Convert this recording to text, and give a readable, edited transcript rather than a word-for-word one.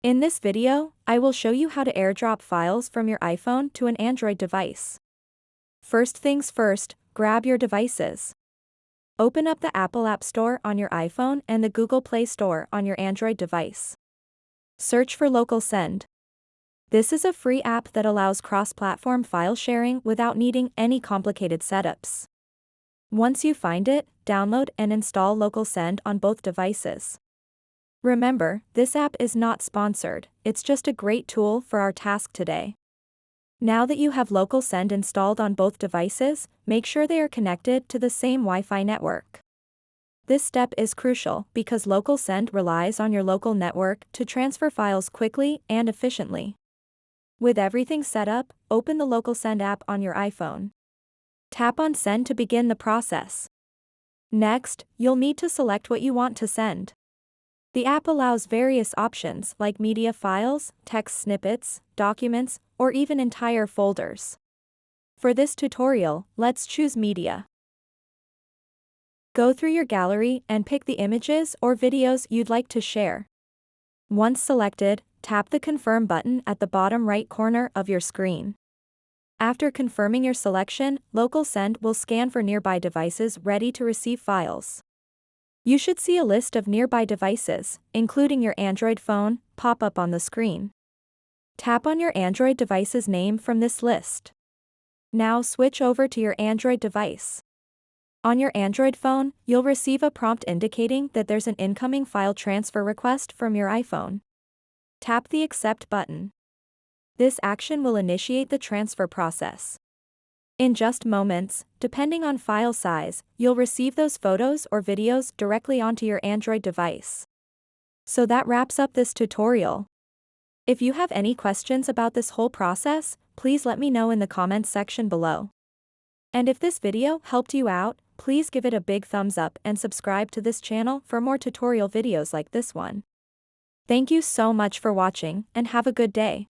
In this video, I will show you how to AirDrop files from your iPhone to an Android device. First things first, grab your devices. Open up the Apple App Store on your iPhone and the Google Play Store on your Android device. Search for Local Send. This is a free app that allows cross-platform file sharing without needing any complicated setups. Once you find it, download and install Local Send on both devices. Remember, this app is not sponsored, it's just a great tool for our task today. Now that you have Local Send installed on both devices, make sure they are connected to the same Wi-Fi network. This step is crucial because Local Send relies on your local network to transfer files quickly and efficiently. With everything set up, open the Local Send app on your iPhone. Tap on Send to begin the process. Next, you'll need to select what you want to send. The app allows various options like media files, text snippets, documents, or even entire folders. For this tutorial, let's choose media. Go through your gallery and pick the images or videos you'd like to share. Once selected, tap the Confirm button at the bottom right corner of your screen. After confirming your selection, Local Send will scan for nearby devices ready to receive files. You should see a list of nearby devices, including your Android phone, pop up on the screen. Tap on your Android device's name from this list. Now switch over to your Android device. On your Android phone, you'll receive a prompt indicating that there's an incoming file transfer request from your iPhone. Tap the Accept button. This action will initiate the transfer process. In just moments, depending on file size, you'll receive those photos or videos directly onto your Android device. So that wraps up this tutorial. If you have any questions about this whole process, please let me know in the comments section below. And if this video helped you out, please give it a big thumbs up and subscribe to this channel for more tutorial videos like this one. Thank you so much for watching and have a good day.